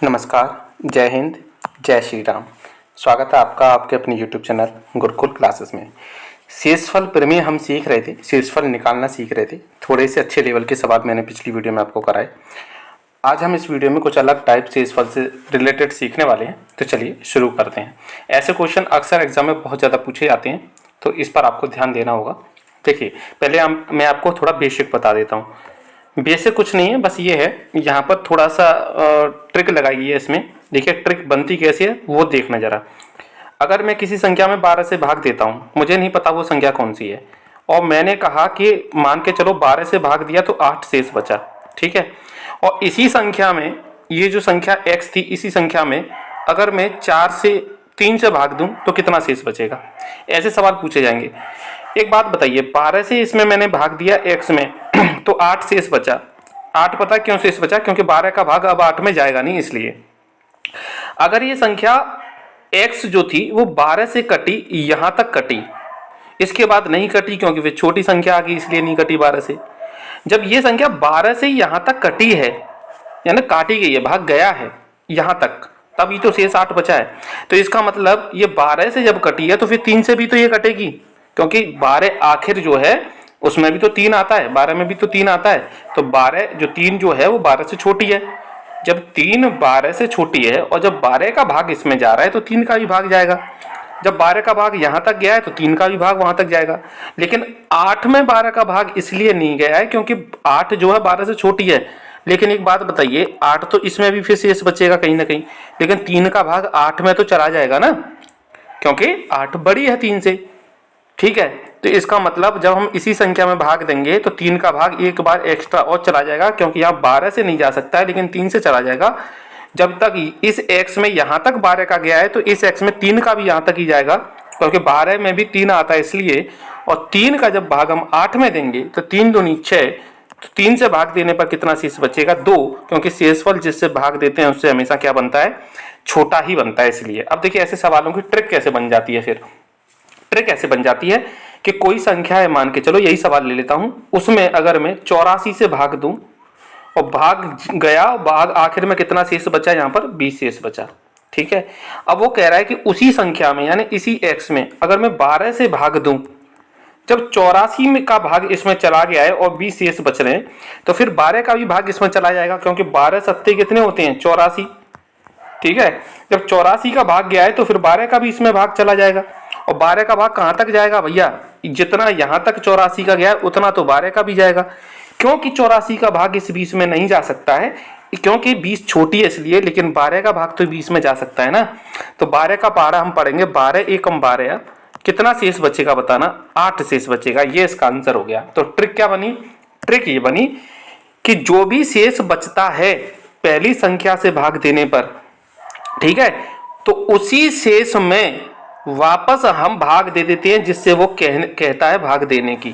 नमस्कार, जय हिंद, जय श्री राम। स्वागत है आपका आपके अपने YouTube चैनल गुरुकुल क्लासेस में। शेषफल प्रमेय हम सीख रहे थे, शेषफल निकालना सीख रहे थे। थोड़े से अच्छे लेवल के सवाल मैंने पिछली वीडियो में आपको कराए। आज हम इस वीडियो में कुछ अलग टाइप शेषफल से रिलेटेड सीखने वाले हैं, तो चलिए शुरू करते हैं। ऐसे क्वेश्चन अक्सर एग्जाम में बहुत ज़्यादा पूछे जाते हैं, तो इस पर आपको ध्यान देना होगा। देखिए, पहले मैं आपको थोड़ा बेसिक बता देता हूँ। बेसिक कुछ नहीं है, बस ये है, यहाँ पर थोड़ा सा ट्रिक लगाई है इसमें। देखिए ट्रिक बनती कैसे है वो देखना जरा। अगर मैं किसी संख्या में 12 से भाग देता हूँ, मुझे नहीं पता वो संख्या कौन सी है, और मैंने कहा कि मान के चलो 12 से भाग दिया तो 8 शेष बचा, ठीक है। और इसी संख्या में, ये जो संख्या x थी, इसी संख्या में अगर मैं 3 से भाग दूं तो कितना शेष बचेगा, ऐसे सवाल पूछे जाएंगे। एक बात बताइए, 12 से इसमें मैंने भाग दिया x में तो 8 शेष बचा। 8 पता क्यों शेष बचा? क्योंकि 12 का भाग अब 8 में जाएगा नहीं, इसलिए। अगर ये संख्या x जो थी वो 12 से कटी, यहां तक कटी, इसके बाद नहीं कटी क्योंकि वे छोटी संख्या आ गई, इसलिए नहीं कटी 12 से। जब ये संख्या 12 से यहां तक कटी है, यानी काटी गई है, भाग गया है यहां तक, तभी तो शेष 8 बचा है। तो इसका मतलब ये 12 से जब कटी है तो फिर 3 से भी तो ये कटेगी, क्योंकि 12 आखिर जो है उसमें भी तो 3 आता है, 12 में भी तो 3 आता है। तो 3 जो है वो 12 से छोटी है। जब 3 12 से छोटी है और जब 12 का भाग इसमें जा रहा है तो 3 का भी भाग जाएगा। जब 12 का भाग यहाँ तक गया है तो 3 का भी भाग वहां तक जाएगा। लेकिन 8 में 12 का भाग इसलिए नहीं गया है क्योंकि 8 जो है 12 से छोटी है। लेकिन एक बात बताइए, 8 तो इसमें भी फिर शेष बचेगा कहीं ना कहीं, लेकिन 3 का भाग 8 में तो चला जाएगा ना, क्योंकि 8 बड़ी है 3 से, ठीक है। तो इसका मतलब जब हम इसी संख्या में भाग देंगे तो 3 का भाग एक बार एक्स्ट्रा और चला जाएगा, क्योंकि यहाँ 12 से नहीं जा सकता है लेकिन 3 से चला जाएगा। जब तक इस x में यहाँ तक 12 का गया है तो इस x में 3 का भी यहाँ तक ही जाएगा, क्योंकि 12 में भी 3 आता है इसलिए। और 3 का जब भाग हम 8 में देंगे तो 3 दूनी 6, तो 3 से भाग देने पर कितना शेष बचेगा? 2, क्योंकि शेषफल जिससे भाग देते हैं उससे हमेशा क्या बनता है? छोटा ही बनता है, इसलिए। अब देखिए ऐसे सवालों की ट्रिक कैसे बन जाती है। फिर ट्रिक ऐसे बन जाती है कि कोई संख्या है, मान के चलो यही सवाल ले लेता हूं, उसमें अगर मैं 84 से भाग दूं और भाग गया, भाग आखिर में कितना शेष बचा? यहाँ पर 20 शेष बचा, ठीक है। अब वो कह रहा है कि उसी संख्या में, यानी इसी x में अगर मैं 12 से भाग दूं, जब 84 में का भाग इसमें चला गया है और 20 शेष बच रहे हैं, तो फिर 12 का भी भाग इसमें चला जाएगा, क्योंकि 12 सत्ते कितने होते हैं? 84, ठीक है। जब 84 का भाग गया है तो फिर 12 का भी इसमें भाग चला जाएगा। और 12 का भाग कहां तक जाएगा भैया? जितना यहां तक 84 का गया है उतना तो 12 का भी जाएगा। क्योंकि 84 का भाग इस 20 में नहीं जा सकता है, क्योंकि 20 छोटी है इसलिए, लेकिन 12 का भाग तो 20 में जा सकता है ना। तो 12 का पारा हम पढ़ेंगे, 12 एकम 12, कितना शेष बचेगा बताना? 8 शेष बचेगा। ये इसका आंसर हो गया। तो ट्रिक क्या बनी? ट्रिक ये बनी कि जो भी शेष बचता है पहली संख्या से भाग देने पर, ठीक है, तो उसी शेष में वापस हम भाग दे देते हैं जिससे वो कहता है भाग देने की।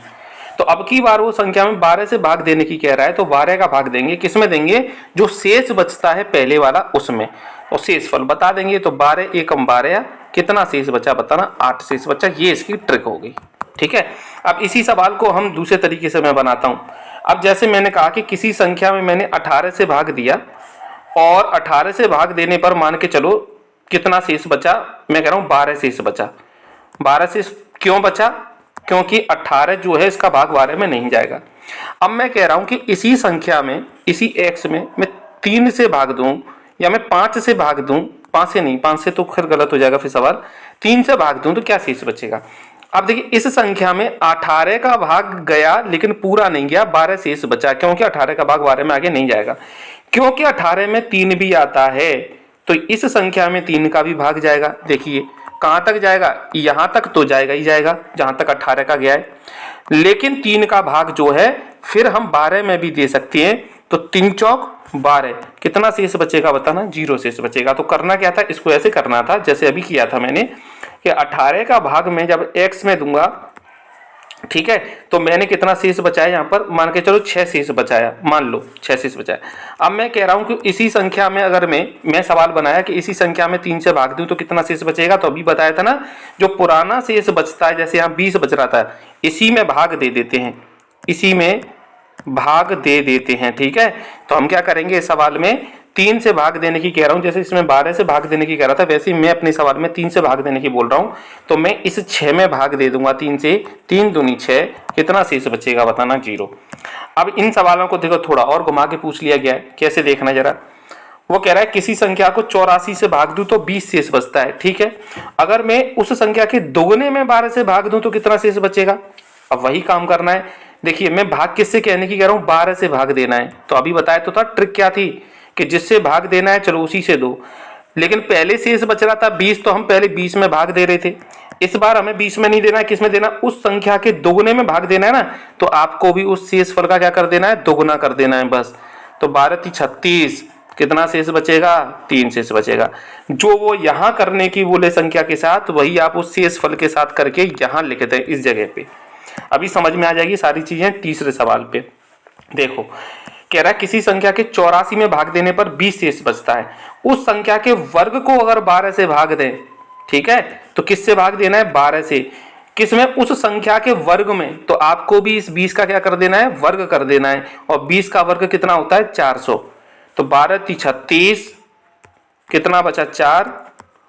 तो अब की बार वो संख्या में 12 से भाग देने की कह रहा है, तो 12 का भाग देंगे, किसमें देंगे? जो शेष बचता है पहले वाला उसमें, और शेषफल बता देंगे। तो 12 एकम 12, कितना शेष बचा बताना? 8 शेष बचा। ये इसकी ट्रिक हो गई, ठीक है। अब इसी सवाल को हम दूसरे तरीके से मैं बनाता हूं। अब जैसे मैंने कहा कि किसी संख्या में मैंने 18 से भाग दिया और 18 से भाग देने पर मान के चलो कितना शेष बचा? मैं कह रहा हूं 12 शेष बचा। 12 शेष क्यों बचा? क्योंकि 18 जो है इसका भाग 12 में नहीं जाएगा। अब मैं कह रहा हूं कि इसी संख्या में, इसी x में मैं 3 से भाग दूं या मैं 5 से भाग दूं, 5 से नहीं, 5 से तो खैर गलत हो जाएगा फिर सवाल, 3 से भाग दूं तो क्या शेष बचेगा? अब देखिए इस संख्या में 18 का भाग गया लेकिन पूरा नहीं गया, 12 शेष बचा, क्योंकि 18 का भाग 12 में आगे नहीं जाएगा। क्योंकि 18 में 3 भी आता है तो इस संख्या में 3 का भी भाग जाएगा। देखिए कहां तक जाएगा? यहां तक तो जाएगा ही जाएगा जहां तक 18 का गया है, लेकिन 3 का भाग जो है फिर हम 12 में भी दे सकते हैं। तो 3 चौक 12, कितना शेष बचेगा बताना? 0 शेष बचेगा। तो करना क्या था? इसको ऐसे करना था जैसे अभी किया था मैंने, कि 18 का भाग में जब x में दूंगा, ठीक है, तो मैंने कितना शेष बचाया? यहाँ पर मान के चलो 6 शेष बचाया, मान लो 6 शेष बचाया। अब मैं कह रहा हूं कि इसी संख्या में अगर मैं सवाल बनाया कि इसी संख्या में 3 से भाग दूं तो कितना शेष बचेगा, तो अभी बताया था ना, जो पुराना शेष बचता है, जैसे यहाँ 20 बच रहा था, इसी में भाग दे देते हैं, इसी में भाग दे देते हैं, ठीक है। तो हम क्या करेंगे इस सवाल में? 3 से भाग देने की कह रहा हूँ, जैसे इसमें 12 से भाग देने की कह रहा था, वैसे ही मैं अपने सवाल में 3 से भाग देने की बोल रहा हूँ। तो मैं इस 6 में भाग दे दूंगा 3 से, 3 दूनी 6, कितना शेष बचेगा बताना, 0। अब इन सवालों को देखो थोड़ा और घुमा के पूछ लिया गया है, कैसे देखना जरा। वो कह रहा है किसी संख्या को 84 से भाग दूं तो 20 शेष बचता है, ठीक है। अगर मैं उस संख्या के दोगुने में 12 से भाग दूं तो कितना शेष बचेगा। अब वही काम करना है। देखिए मैं भाग किससे कहने की कह रहा हूं, 12 से भाग देना है। तो अभी बताया तो था ट्रिक क्या थी कि जिससे भाग देना है चलो उसी से दो, लेकिन पहले शेष बच रहा था 20, तो हम पहले 20 में भाग दे रहे थे। इस बार हमें 20 में नहीं देना है, किस में देना, उस संख्या के दोगुने में भाग देना है ना। तो आपको भी उस शेषफल का क्या कर देना है, दोगुना कर देना है बस। तो 12 × 36, कितना शेष बचेगा, 3 शेष बचेगा। जो वो यहाँ करने की बोले संख्या के साथ, वही आप उस शेषफल के साथ करके यहाँ लिख दें इस जगह पे। अभी समझ में आ जाएगी सारी चीजें। तीसरे सवाल पे देखो, कह रहा है किसी संख्या के 84 में भाग देने पर 20 शेष बचता है। उस संख्या के वर्ग को अगर 12 से भाग दें, ठीक है, तो किससे भाग देना है, 12 से। किसमें, उस संख्या के वर्ग में। तो आपको भी इस 20 का क्या कर देना है, वर्ग कर देना है। और 20 का वर्ग कितना होता है, 400। तो 12 × 36, कितना बचा, 4।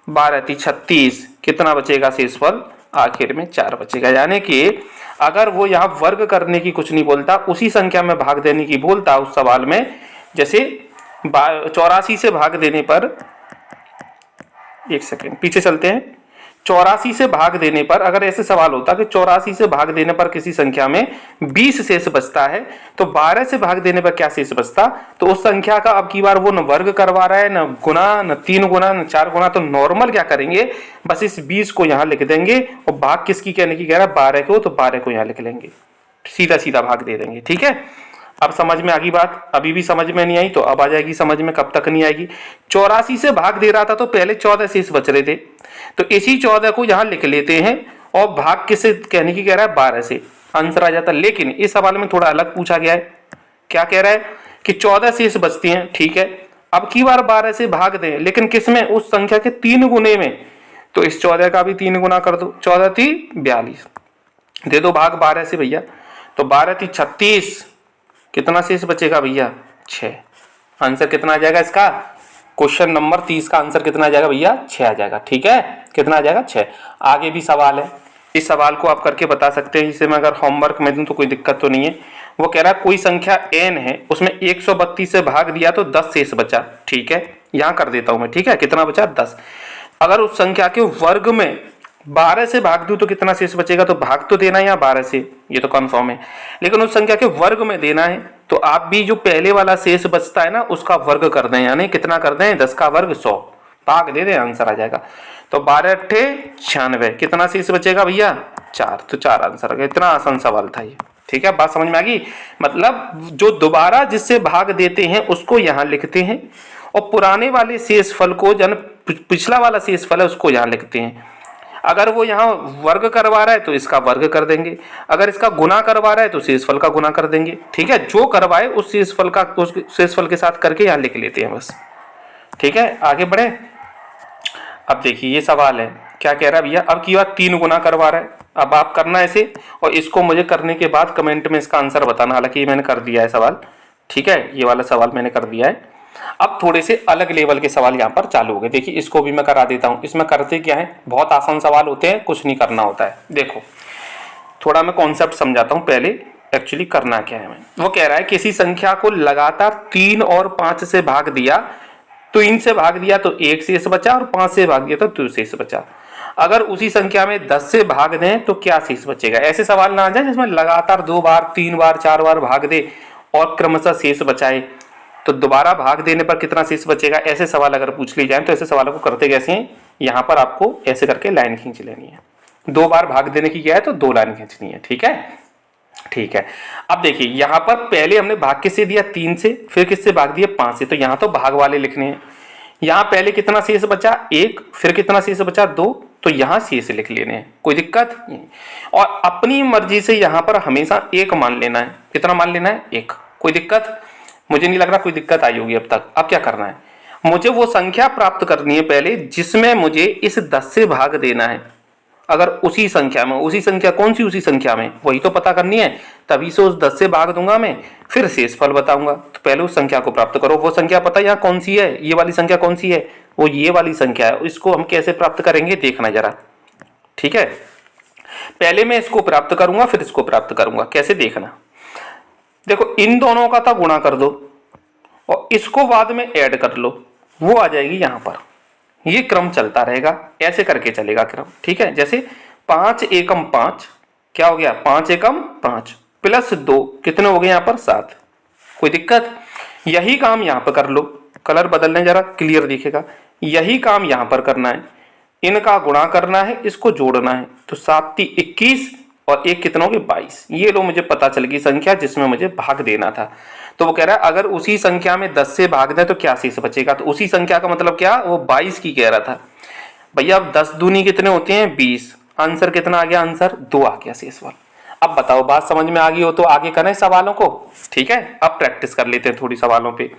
12 × 36, कितना बचेगा शेषफल, आखिर में 4 बचेगा। यानी कि अगर वो यहाँ वर्ग करने की कुछ नहीं बोलता, उसी संख्या में भाग देने की बोलता उस सवाल में, जैसे 84 से भाग देने पर, एक सेकेंड पीछे चलते हैं, 84 से भाग देने पर अगर ऐसे सवाल होता कि 84 से भाग देने पर किसी संख्या में 20 शेष बचता है, तो 12 से भाग देने पर क्या शेष बचता। तो उस संख्या का अब की बार वो न वर्ग करवा रहा है, न गुना, न 3 गुना, न 4 गुना। तो नॉर्मल क्या करेंगे, बस इस 20 को यहाँ लिख देंगे और भाग किसकी कहने की कह रहा है, 12 को, तो 12 को यहाँ लिख लेंगे, सीधा सीधा भाग दे देंगे, ठीक है। अब समझ में आ गई बात। अभी भी समझ में नहीं आई तो अब आ जाएगी समझ में, कब तक नहीं आएगी। 84 से भाग दे रहा था तो पहले 14 शेष बच रहे थे, तो इसी 14 को यहां लिख लेते हैं और भाग किससे कहने की कह रहा है, 12 से, आंसर आ जाता। लेकिन इस सवाल में थोड़ा अलग पूछा गया है। क्या कह रहा है कि 14 शेष बचती हैं, ठीक है, अब की बार 12 से भाग दें, लेकिन किसमें, उस संख्या के 3 गुने में। तो इस 14 का भी 3 गुना कर दो, 14 × 3 = 42, दे दो भाग 12 से भैया। तो 12 × 36, कितना शेष बचेगा भैया, 6। आंसर कितना आ जाएगा इसका, क्वेश्चन नंबर 30 का आंसर कितना आ जाएगा भैया, 6 आ जाएगा, ठीक है। कितना आ जाएगा, 6। आगे भी सवाल है, इस सवाल को आप करके बता सकते हैं। इसे मैं अगर होमवर्क में दूं तो कोई दिक्कत तो नहीं है। वो कह रहा है कोई संख्या n है, उसमें 132 से भाग दिया तो 10 शेष बचा, ठीक है, यहां कर देता हूं मैं, ठीक है। कितना बचा, 10। अगर उस संख्या के वर्ग में 12 से भाग दूं तो कितना शेष बचेगा। तो भाग तो देना है यहाँ 12 से, ये तो कंफर्म है, लेकिन उस संख्या के वर्ग में देना है। तो आप भी जो पहले वाला शेष बचता है ना, उसका वर्ग कर दें, यानी कितना कर दें, 10 का वर्ग 100, भाग दे दें, आंसर आ जाएगा। तो 12 × 8 = 96, कितना शेष बचेगा भैया, 4। तो 4 आंसर आ गया। इतना आसान सवाल था ये, ठीक है। बात समझ में आ गई। मतलब जो दोबारा जिससे भाग देते हैं उसको यहाँ लिखते हैं, और पुराने वाले शेषफल को, जन पिछला वाला शेषफल है, उसको यहाँ लिखते हैं। अगर वो यहाँ वर्ग करवा रहा है तो इसका वर्ग कर देंगे, अगर इसका गुना करवा रहा है तो शेषफल का गुना कर देंगे, ठीक है। जो करवाए उस शेषफल का, उस शेषफल के साथ करके यहाँ लिख लेते हैं बस, ठीक है। आगे बढ़े। अब देखिए ये सवाल है, क्या कह रहा है भैया, अब की बात 3 गुना करवा रहा है। अब आप करना ऐसे, और इसको मुझे करने के बाद कमेंट में इसका आंसर बताना। हालांकि मैंने कर दिया है सवाल, ठीक है, ये वाला सवाल मैंने कर दिया है। अब थोड़े से अलग लेवल के सवाल यहाँ पर चालू हो गए। देखिए इसको भी मैं करा देता हूँ। इसमें करते क्या है, बहुत आसान सवाल होते हैं, कुछ नहीं करना होता है। देखो थोड़ा मैं कॉन्सेप्ट समझाता हूँ पहले, एक्चुअली करना क्या है। मैं, वो कह रहा है किसी संख्या को लगातार 3 और 5 से भाग दिया, तो 3 से भाग दिया तो 1 शेष बचा, और 5 से भाग दिया तो 2 शेष बचा। अगर उसी संख्या में 10 से भाग दें तो क्या शेष बचेगा। ऐसे सवाल ना आ जाए जिसमें लगातार 2 बार, 3 बार, 4 बार भाग दे और क्रमशः शेष बचाए, तो दोबारा भाग देने पर कितना शेष बचेगा। ऐसे सवाल अगर पूछ ली जाए तो ऐसे सवालों को करते कैसे हैं, यहाँ पर आपको ऐसे करके लाइन खींच लेनी है। 2 बार भाग देने की क्या है, तो 2 लाइन खींचनी है, ठीक है, ठीक है। अब देखिए यहाँ पर पहले हमने भाग किससे दिया, 3 से, फिर किससे भाग दिया, 5 से। तो यहाँ तो भाग वाले लिखने हैं। यहाँ पहले कितना शेष बचा, 1, फिर कितना शेष बचा, 2, तो यहाँ शेष लिख लेने हैं, कोई दिक्कत नहीं। और अपनी मर्जी से यहाँ पर हमेशा 1 मान लेना है। कितना मान लेना है, 1, कोई दिक्कत, मुझे नहीं लग रहा कोई दिक्कत आई होगी अब तक। अब क्या करना है, मुझे वो संख्या प्राप्त करनी है पहले जिसमें मुझे इस 10 से भाग देना है। अगर उसी संख्या में, उसी संख्या कौन सी उसी संख्या में, वही तो पता करनी है। तभी से उस 10 से भाग दूंगा मैं, फिर शेषफल बताऊंगा। तो पहले उस संख्या को प्राप्त करो। वो संख्या पता है यहाँ कौन सी है, ये वाली संख्या कौन सी है, वो ये वाली संख्या है। इसको हम कैसे प्राप्त करेंगे देखना जरा, ठीक है। पहले मैं इसको प्राप्त करूंगा, फिर इसको प्राप्त करूंगा। कैसे देखना, देखो इन दोनों का तो गुणा कर दो और इसको बाद में ऐड कर लो, वो आ जाएगी यहां पर। ये क्रम चलता रहेगा, ऐसे करके चलेगा क्रम, ठीक है। जैसे 5 एकम 5 क्या हो गया, 5 एकम 5 प्लस 2 कितने हो गए यहाँ पर 7। कोई दिक्कत, यही काम यहाँ पर कर लो। कलर बदल लें जरा, क्लियर दिखेगा। यही काम यहाँ पर करना है, इनका गुणा करना है, इसको जोड़ना है। तो 7 × 21 और एक कितना हो गया 22। ये लो मुझे पता चल गई संख्या जिसमें मुझे भाग देना था। तो वो कह रहा है अगर उसी संख्या में 10 से भाग दें तो क्या शेष बचेगा। तो उसी संख्या का मतलब क्या, वो 22 की कह रहा था भैया। अब 10 दूनी कितने होते हैं 20। आंसर कितना आ गया, आंसर 2 आ गया शेषफल। अब बताओ बात समझ में आ गई हो तो आगे करें सवालों को, ठीक है। अब प्रैक्टिस कर लेते हैं थोड़ी सवालों पे।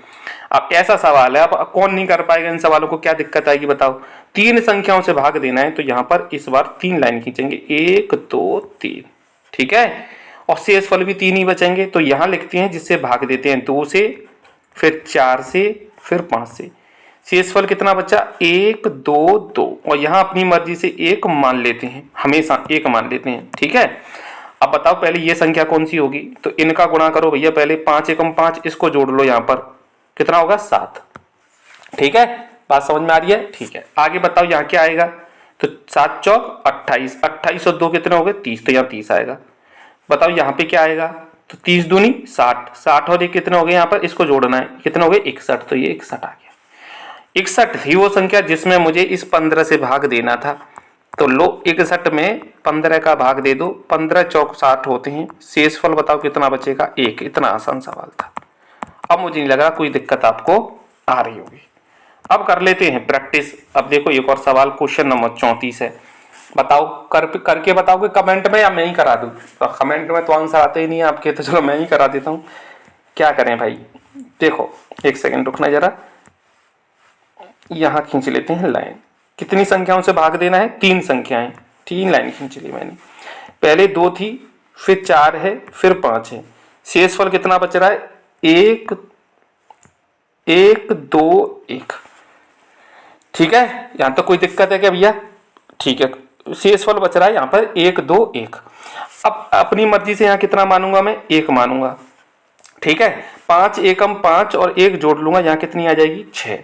अब ऐसा सवाल है, अब कौन नहीं कर पाएगा इन सवालों को, क्या दिक्कत आएगी बताओ। 3 संख्याओं से भाग देना है, तो यहाँ पर इस बार 3 लाइन खींचेंगे, 1 2 3, ठीक है। और शेषफल भी 3 ही बचेंगे, तो यहाँ लिखते हैं जिससे भाग देते हैं 2 से, फिर 4 से, फिर 5 से। शेषफल कितना बचा, 1 2 2, और यहाँ अपनी मर्जी से 1 मान लेते हैं, हमेशा 1 मान लेते हैं, ठीक है। अब बताओ पहले ये संख्या कौन सी होगी, तो इनका गुणा करो भैया। पहले 5 एकम 5, इसको जोड़ लो, यहाँ पर कितना होगा 7, ठीक है। बात समझ में आ रही है, ठीक है। आगे बताओ यहाँ क्या आएगा, तो 7 चौक 28, 28 और 2 कितने हो गए 30, तो यहाँ 30 आएगा। बताओ यहाँ पे क्या आएगा, तो 30 दूनी 60, 60 और 1 कितने हो गए यहाँ पर, इसको जोड़ना है, कितने हो गए 61, तो ये 61 आ गया। 61 थी वो संख्या जिसमें मुझे इस 15 से भाग देना था। तो लो 61 में 15 का भाग दे दो, 15 चौक 60 होते हैं। शेषफल बताओ कितना बचेगा 1। इतना आसान सवाल था। अब मुझे नहीं लगा कोई दिक्कत आपको आ रही होगी। अब कर लेते हैं प्रैक्टिस। अब देखो एक और सवाल, क्वेश्चन नंबर 34 है। बताओ करके बताओगे कमेंट में, या मैं ही करा दूं। तो कमेंट में तो आंसर आते ही नहीं है आपके, तो चलो मैं ही करा देता हूँ। क्या करें भाई, देखो एक सेकंड रुकना जरा, यहाँ खींच लेते हैं लाइन। कितनी संख्याओं से भाग देना है, 3 संख्याएं, 3 लाइन खींच ली मैंने। पहले 2 थी, फिर 4 है, फिर 5 है। शेषफल कितना बच रहा है, 1 1 2 1, ठीक है। यहां तो कोई दिक्कत है क्या भैया, ठीक है। शेषफल बच रहा है यहाँ पर 1 2 1। अब अपनी मर्जी से यहाँ कितना मानूंगा मैं, 1 मानूंगा, ठीक है। 5 एकम 5 और 1 जोड़ लूंगा, यहाँ कितनी आ जाएगी 6,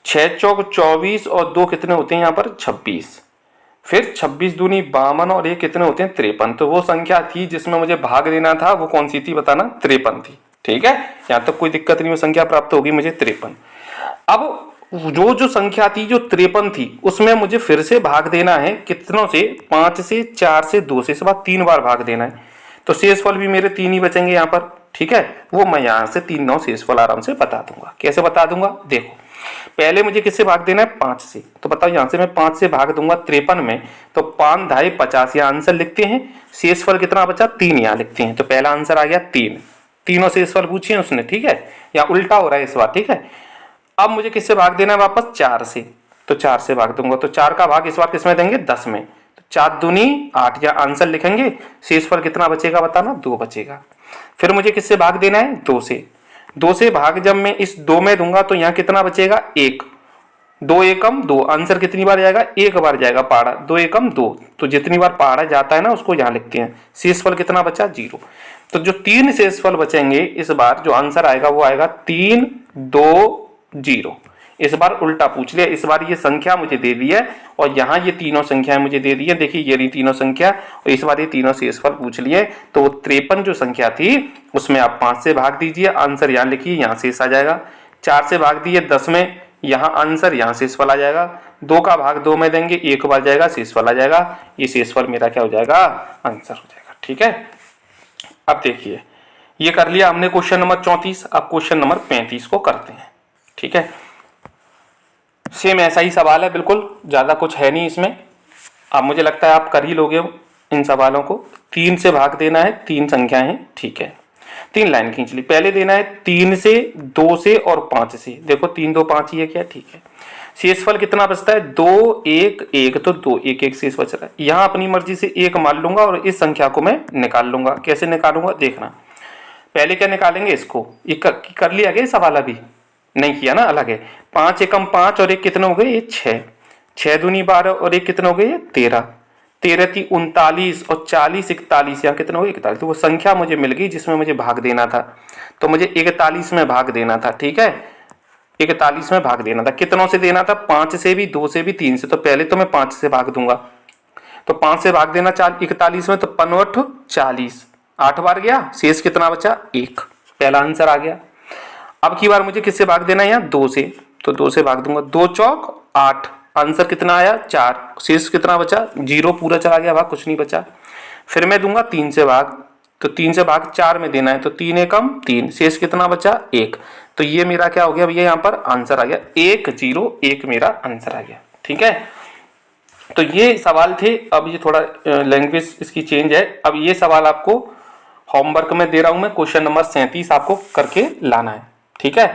6 चौक 24 और 2 कितने होते हैं यहाँ पर 26, फिर 26 दूनी 52 और 1 कितने होते हैं 53। तो वो संख्या थी जिसमें मुझे भाग देना था, वो कौन सी थी बताना, 53 थी, ठीक है। यहाँ तक कोई दिक्कत नहीं, वो संख्या प्राप्त होगी मुझे 53। अब जो संख्या थी जो 53 थी, उसमें मुझे फिर से भाग देना है, कितनों से, 5 से, 4 से, 2 से, इस बार 3 बार भाग देना है। तो शेषफल भी मेरे 3 ही बचेंगे यहाँ पर, ठीक है। वो मैं यहाँ से 3 9 शेषफल आराम से बता दूंगा। कैसे बता दूंगा, देखो पहले मुझे किससे भाग देना है, 5 से। तो बताओ यहाँ से मैं 5 से भाग दूंगा 53 में, तो 5 ढाई 50, यहाँ आंसर लिखते हैं। शेषफल कितना बचा 3, यहाँ लिखते हैं। तो पहला आंसर आ गया 3। तीनों शेषफल पूछे उसने, ठीक है। यहाँ उल्टा हो रहा है इस बार, ठीक है। अब मुझे किससे भाग देना है वापस, 4 से। तो 4 से भाग दूंगा, तो 4 का भाग इस बार किसमें देंगे, 10 में। तो 4 दूनी 8, या आंसर लिखेंगे। शेषफल कितना बचेगा बताना, 2 बचेगा। फिर मुझे किससे भाग देना है, 2 से। 2 से भाग जब मैं इस 2 में दूंगा तो यहाँ कितना बचेगा 1, 2 एकम 2, आंसर कितनी बार जाएगा, 1 बार जाएगा पहाड़ा, 2 एकम 2। तो जितनी बार पहाड़ा जाता है ना उसको यहाँ लिखते हैं। शेषफल कितना बचा 0। तो जो 3 शेषफल बचेंगे इस बार, जो आंसर आएगा वो आएगा 3 2 0। इस बार उल्टा पूछ लिया, इस बार ये संख्या मुझे दे दी है और यहाँ ये तीनों संख्याएं मुझे दे दी है। देखिए ये रही तीनों संख्या, और इस बार ये तीनों शेषफल पूछ लिए। तो वो 53 जो संख्या थी उसमें आप 5 से भाग दीजिए, आंसर यहाँ लिखिए, यहाँ शेष आ जाएगा। 4 से भाग दिए 10 में, यहाँ आंसर, यहाँ शेषफल आ जाएगा। 2 का भाग 2 में देंगे, 1 बार जाएगा, शेषफल आ जाएगा। ये शेषफल मेरा क्या हो जाएगा, आंसर हो जाएगा, ठीक है। अब देखिए ये कर लिया हमने क्वेश्चन नंबर 34। अब क्वेश्चन नंबर 35 को करते हैं, ठीक है। सेम ऐसा ही सवाल है, बिल्कुल ज्यादा कुछ है नहीं इसमें। अब मुझे लगता है आप कर ही लोगे इन सवालों को। 3 से भाग देना है, 3 संख्याएं हैं, ठीक है। 3 लाइन खींच ली। पहले देना है 3 से, 2 से और 5 से। देखो 3 2 5 ही है क्या, ठीक है। शेषफल कितना बचता है, 2 1 1, तो 2 1 1 शेष बच रहा है। यहाँ अपनी मर्जी से 1 मान लूंगा और इस संख्या को मैं निकाल लूंगा। कैसे निकालूंगा देखना, पहले क्या निकालेंगे, इसको। ये कर लिया गया सवाल, अभी नहीं किया ना, अलग है। 5 एकम 5 और 1 कितने हो गए, ये 6, 6 दूनी 12 और 1 कितने हो गए, ये 13, 13 थी 39 और 40 41, यहाँ कितने हो गए 41। तो वो संख्या मुझे मिल गई जिसमें मुझे भाग देना था, तो मुझे 41 में भाग देना था, ठीक है। 41 में भाग देना था। कितनों से देना था, 5 से भी, 2 से भी, 3 से। तो पहले तो मैं 5 से भाग दूंगा, तो 5 से भाग देना 41 में, तो 5 40, 8 बार गया, शेष कितना बचा, 1। पहला आंसर आ गया। अब की बार मुझे किससे भाग देना है, यहाँ 2 से, तो 2 से भाग दूंगा। 2 चौक 8, आंसर कितना आया 4, शेष कितना बचा 0, पूरा चला गया भाग, कुछ नहीं बचा। फिर मैं दूंगा 3 से भाग, तो 3 से भाग 4 में देना है, तो 3 एकम 3, शेष कितना बचा 1। तो ये मेरा क्या हो गया भैया, यहाँ पर आंसर आ गया 1 0 1, मेरा आंसर आ गया, ठीक है। तो ये सवाल थे। अब ये थोड़ा लैंग्वेज इसकी चेंज है। अब ये सवाल आपको होमवर्क में दे रहा हूं मैं, क्वेश्चन नंबर 37 आपको करके लाना है, ठीक है।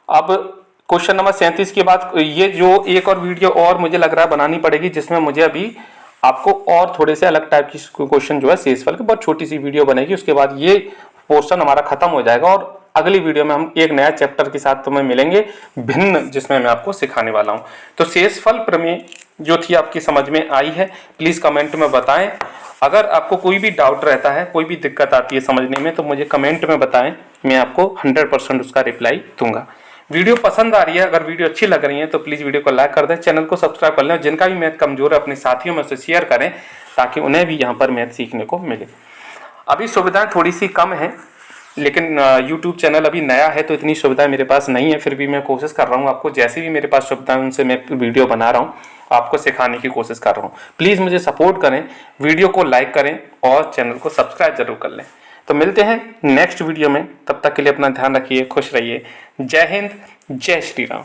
अब क्वेश्चन नंबर 37 के बाद ये जो एक और वीडियो और मुझे लग रहा है बनानी पड़ेगी, जिसमें मुझे अभी आपको और थोड़े से अलग टाइप की क्वेश्चन जो है शेषफल की बहुत छोटी सी वीडियो बनेगी। उसके बाद ये पोर्शन हमारा खत्म हो जाएगा और अगली वीडियो में हम एक नया चैप्टर के साथ तुम्हें मिलेंगे भिन्न, जिसमें मैं आपको सिखाने वाला हूं। तो शेषफल प्रमेय जो थी आपकी समझ में आई है, प्लीज कमेंट में बताएं। अगर आपको कोई भी डाउट रहता है, कोई भी दिक्कत आती है समझने में, तो मुझे कमेंट में बताएं, मैं आपको 100% उसका रिप्लाई दूंगा। वीडियो पसंद आ रही है, अगर वीडियो अच्छी लग रही है तो प्लीज वीडियो को लाइक कर दें, चैनल को सब्सक्राइब कर लें। जिनका भी मैथ कमजोर है अपने साथियों में से शेयर करें, ताकि उन्हें भी यहाँ पर मैथ सीखने को मिले। अभी सुविधाएं थोड़ी सी कम है, लेकिन YouTube चैनल अभी नया है तो इतनी सुविधाएं मेरे पास नहीं है। फिर भी मैं कोशिश कर रहा हूँ, आपको जैसी भी मेरे पास सुविधाएं उनसे मैं वीडियो बना रहा हूँ, आपको सिखाने की कोशिश कर रहा हूँ। प्लीज़ मुझे सपोर्ट करें, वीडियो को लाइक करें और चैनल को सब्सक्राइब जरूर कर लें। तो मिलते हैं नेक्स्ट वीडियो में, तब तक के लिए अपना ध्यान रखिए, खुश रहिए। जय हिंद, जय श्री राम।